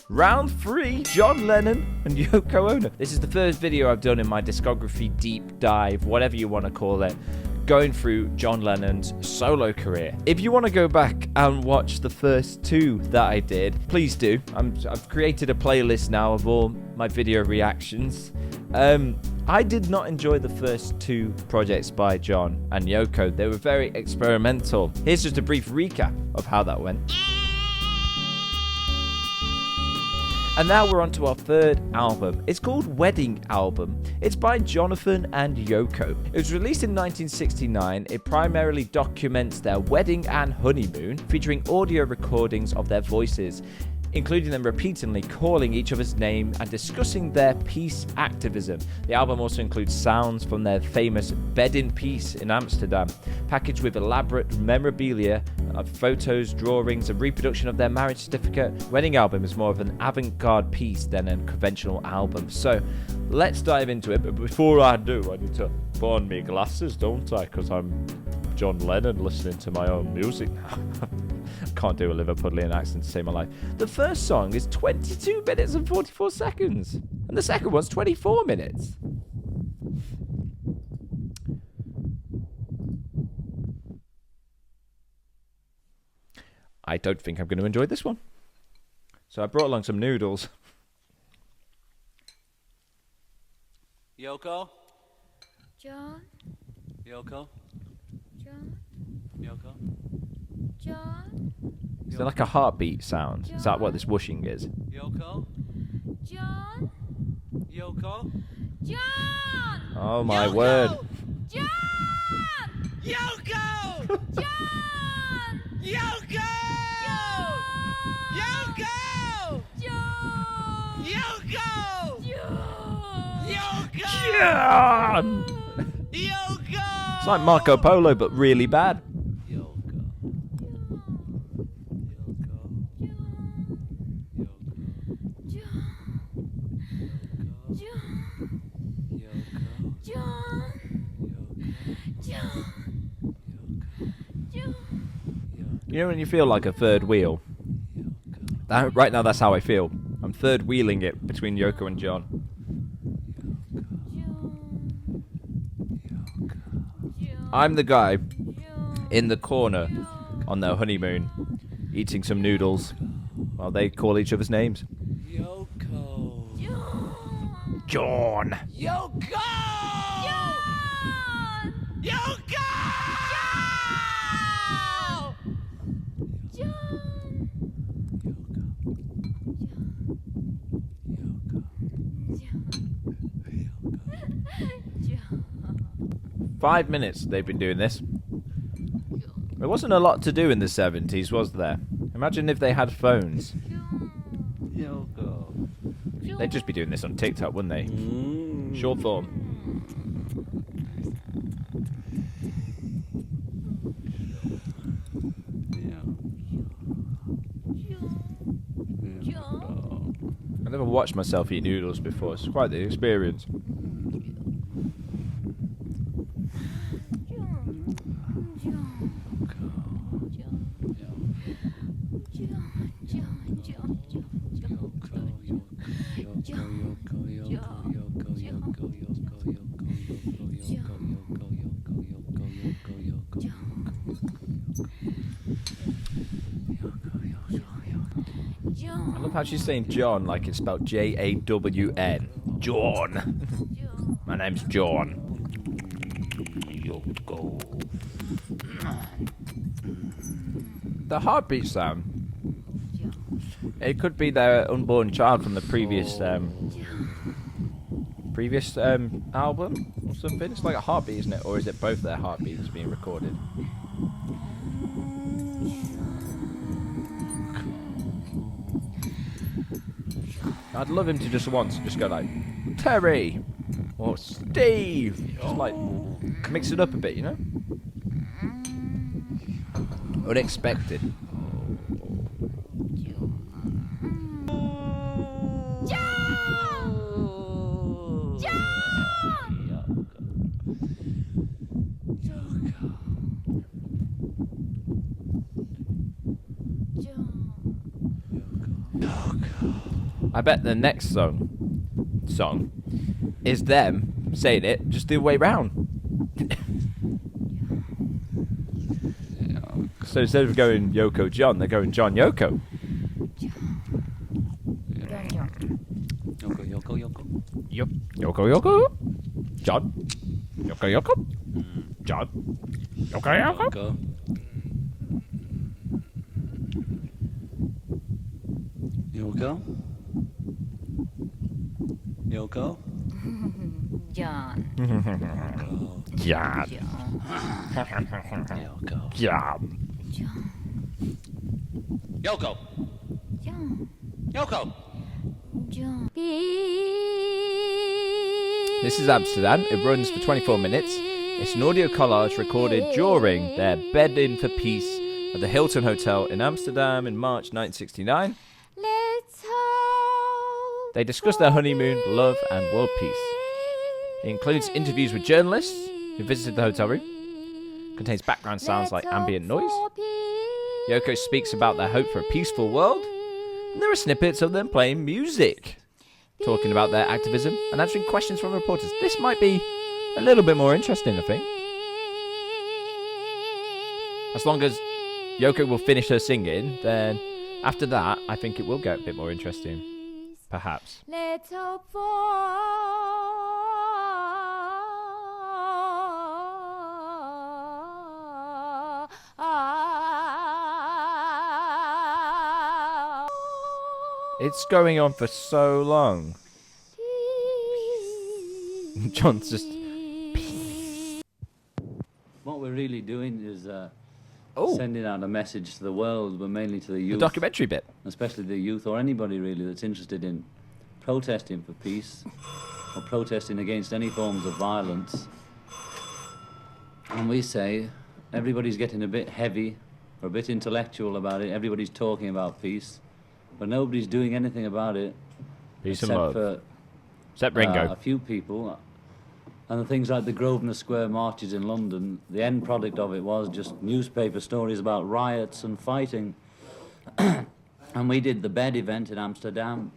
Round 3, John Lennon and Yoko Ono. This is the first video I've done in my discography deep dive, whatever you want to call it, going through John Lennon's solo career. If you want to go back and watch the first 2 that I did, please do. I've created a playlist now of all my video reactions. I did not enjoy the first 2 projects by John and Yoko. They were very experimental. Here's just a brief recap of how that went. And now we're on to our 3rd album. It's called Wedding Album. It's by Jonathan and Yoko. It was released in 1969. It primarily documents their wedding and honeymoon, featuring audio recordings of their voices, including them repeatedly calling each other's name and discussing their peace activism. The album also includes sounds from their famous Bed in Peace in Amsterdam, packaged with elaborate memorabilia of photos, drawings, and reproduction of their marriage certificate. Wedding Album is more of an avant-garde piece than a conventional album. So let's dive into it, but before I do, I need to put on my glasses, don't I? Because I'm John Lennon listening to my own music now. Can't do a Liverpudlian accent to save my life. The first song is 22 minutes and 44 seconds, and the second one's 24 minutes. I don't think I'm going to enjoy this one. So I brought along some noodles. Yoko? John? Yoko? John? Yoko? John? Is there like a heartbeat sound? Is that what this whooshing is? Yoko? John? Yoko? John! Oh my Yoko! word. John! Yoko! John! Yoko! Yoko! John! Yoko! John! Yoko! John! Yoko! It's like Marco Polo, but really bad. You know when you feel like a third wheel? Right now, that's how I feel. I'm third wheeling it between Yoko and John. I'm the guy in the corner on their honeymoon, eating some noodles while they call each other's names. Yoko! John! Yoko! Yoko! Five minutes they've been doing this. There wasn't a lot to do in the 70s, was there? Imagine if they had phones. Yoko! They'd just be doing this on TikTok, wouldn't they? Short form. I never watched myself eat noodles before. It's quite the experience. I love how she's saying John like it's spelled J-A-W-N. John. My name's John. The heartbeat sound. It could be their unborn child from the previous album or something. It's like a heartbeat, isn't it? Or is it both their heartbeats being recorded? I'd love him to just once just go like Terry or Steve, just like mix it up a bit, you know? Unexpected. I bet the next song is them saying it just the way round. So instead of going Yoko John, they're going John Yoko. Yoko, Yoko, Yoko. Yep. Yoko Yoko. John. Yoko Yoko. John. Yoko Yoko. Yoko. Yoko. Yoko. John. John. Yoko. John. Yoko. John. Yoko. John. This is Amsterdam. It runs for 24 minutes. It's an audio collage recorded during their Bed-In for Peace at the Hilton Hotel in Amsterdam in March 1969. Let's hope They discuss their honeymoon, love, and world peace. It includes interviews with journalists who visited the hotel room. Contains background sounds like ambient noise. Yoko speaks about their hope for a peaceful world. And there are snippets of them playing music, talking about their activism and answering questions from reporters. This might be a little bit more interesting, I think. As long as Yoko will finish her singing, then after that, I think it will get a bit more interesting. Perhaps. Let's hope for It's going on for so long. John's just... What we're really doing is Oh, sending out a message to the world, but mainly to the youth. the documentary bit. Especially the youth or anybody really that's interested in protesting for peace or protesting against any forms of violence. And we say everybody's getting a bit heavy or a bit intellectual about it. Everybody's talking about peace, but nobody's doing anything about it Peace and except love. for Except Ringo. a few people. And the things like the Grosvenor Square marches in London, the end product of it was just newspaper stories about riots and fighting. And we did the bed event in Amsterdam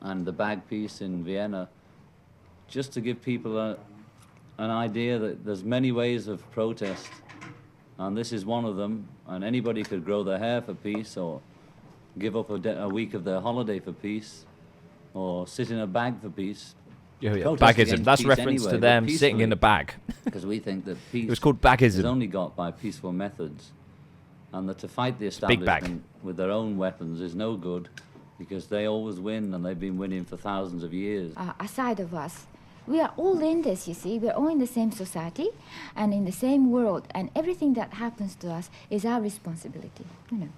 and the bag piece in Vienna, just to give people an idea that there's many ways of protest, and this is one of them. And anybody could grow their hair for peace, or give up a week of their holiday for peace, or sit in a bag for peace. Yeah, protest bagism. against That's peace reference anyway, to but them sitting in peacefully. a bag. Because we think that peace It was called is bagism. only got by peaceful methods, and that to fight the big bag. establishment with their own weapons is no good, because they always win, and they've been winning for thousands of years. Aside of us. We are all in this, you see. We're all in the same society and in the same world, and everything that happens to us is our responsibility, you know.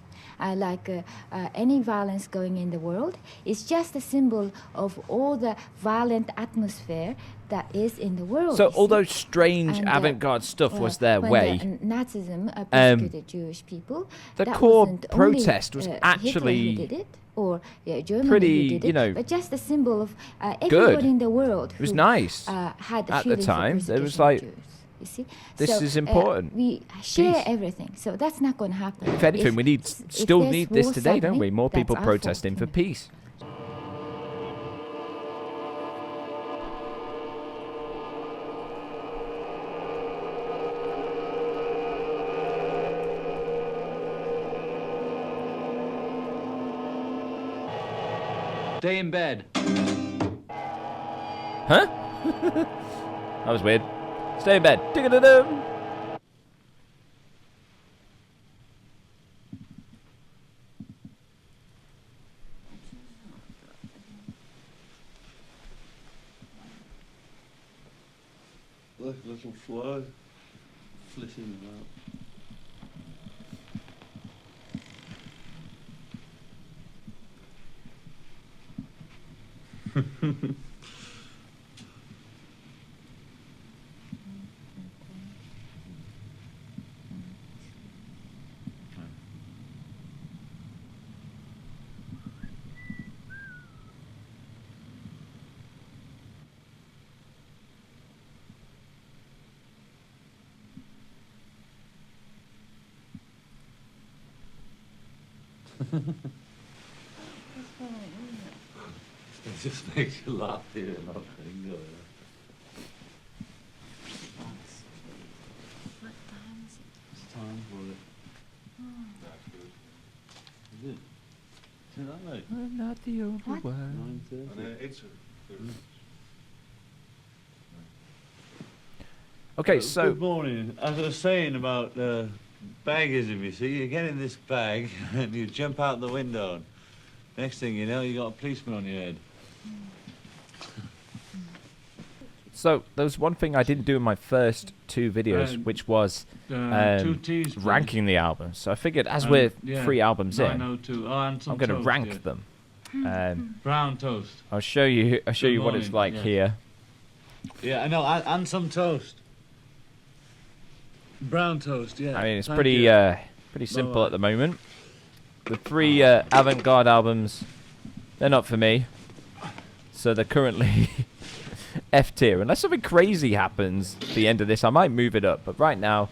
Any violence going in the world is just a symbol of all the violent atmosphere that is in the world. So you all see. those strange And, avant-garde stuff was their when way. the Nazism persecuted Jewish people. the that core wasn't only, protest was Hitler actually who did it, or Germany pretty, who did it, you know, but just a symbol of everybody in the world. It was who, nice. had the At the feelings of time. It was persecution of like, Jews, you see. this So, is important. We share Peace. everything, so that's not going to happen. If anything, we need still there's need this war today, don't we? happening, More that's people our fault, protesting for you know. peace. Stay in bed. Huh? That was weird. Stay in bed. Dig-a-da-dum. Look, little fly flitting about. It just makes you laugh hearing that thing go. What time is it? It's time for it. That's good. Is it? Is it that late? I'm not the only What? one. 9:30. And it's Okay, so Good morning. As I was saying about baggism, you see, you get in this bag and you jump out the window. And next thing you know, you got a policeman on your head. there was one thing I didn't do in my first 2 videos, which was 2 teas, please. ranking the albums. So I figured as we're yeah, 3 albums in, 902. Oh, and some I'm going to toast, rank yeah. them. Brown toast. I'll show you Good what it's morning, like yes. here. Yeah, I know, and some toast. Brown toast, yeah. I mean, it's Thank pretty you. pretty simple Bye-bye. at the moment. The 3 avant-garde albums, they're not for me. So they're currently F tier. Unless something crazy happens at the end of this, I might move it up. But right now,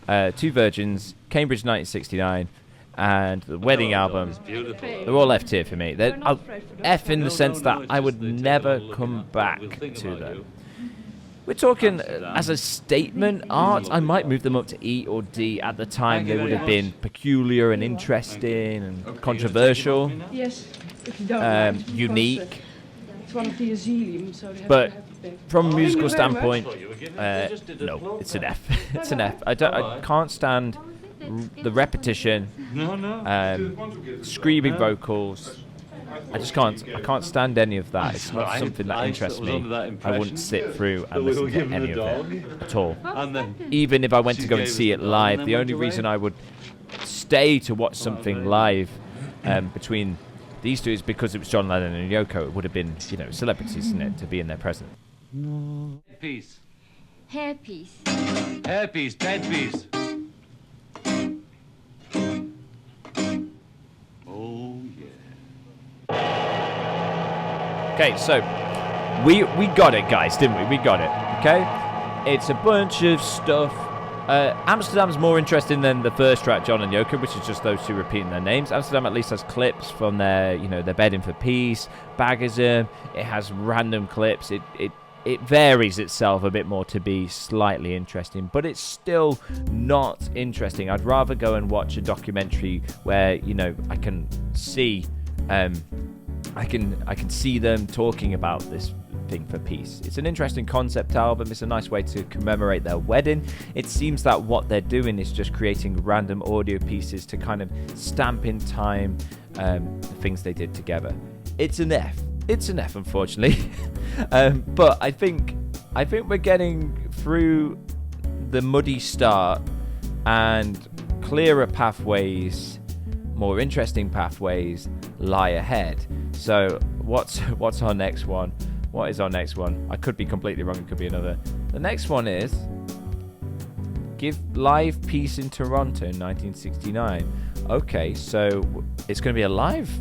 2 Virgins, Cambridge 1969, and the Wedding album, It's beautiful. they're all F tier for me. They're F in the No, sense no, that it's I just would they take a never little look come at that. back We'll think to about them. you. We're talking Amsterdam. as a statement art. I might move them up to E or D. At the time, Thank you they would very have been peculiar and interesting and controversial, Yes, if you don't mind, because, unique. it's one of the asylum, so they have But to have it there. from a Thank musical you very much. standpoint, They just did a no, float it's an test. F. It's an F. I can't stand the repetition, No, no. screaming vocals. I can't stand any of that. It's not something that I interests was under that me. I impression wouldn't sit through that and we listen were to given any a of it dog. at all. And then Even if I went to She go and gave see us it the dog live, and the then only went reason away. I would stay to watch something very live between these 2 is because it was John Lennon and Yoko. It would have been, celebrities, isn't it, to be in their presence. Headpiece. Hairpiece. Hairpiece, bedpiece. Oh, yeah. Okay, so we got it, guys, didn't we? We got it. Okay, it's a bunch of stuff. Amsterdam's more interesting than the first track, John and Yoko, which is just those 2 repeating their names. Amsterdam at least has clips from their, their bedding for peace, Baggism. It has random clips. It varies itself a bit more to be slightly interesting, but it's still not interesting. I'd rather go and watch a documentary where I can see, I can see them talking about this thing for peace. It's an interesting concept album. It's a nice way to commemorate their wedding. It seems that what they're doing is just creating random audio pieces to kind of stamp in time the things they did together. It's an F. It's an F, unfortunately. But I think we're getting through the muddy start, and clearer pathways, more interesting pathways lie ahead. So what's our next one? What is our next one? I could be completely wrong. It could be another. The next one is Give Live Peace in Toronto in 1969. Okay, so it's going to be a live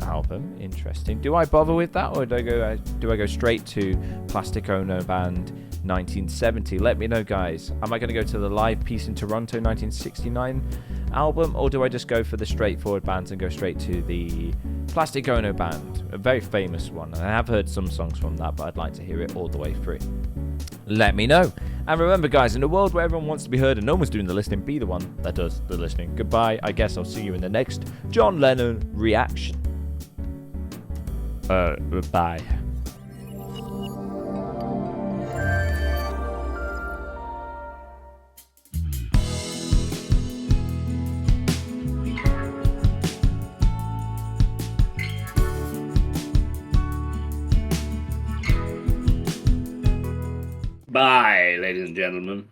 album. Interesting. Do I bother with that, or do I go straight to Plastic Ono Band 1970? Let me know, guys. Am I going to go to the Live Peace in Toronto 1969 album, or do I just go for the straightforward bands and go straight to the Plastic Ono Band, a very famous one? And I have heard some songs from that, but I'd like to hear it all the way through. Let me know. And remember, guys, in a world where everyone wants to be heard and no one's doing the listening, be the one that does the listening. Goodbye. I guess I'll see you in the next John Lennon reaction. Bye. Bye, ladies and gentlemen.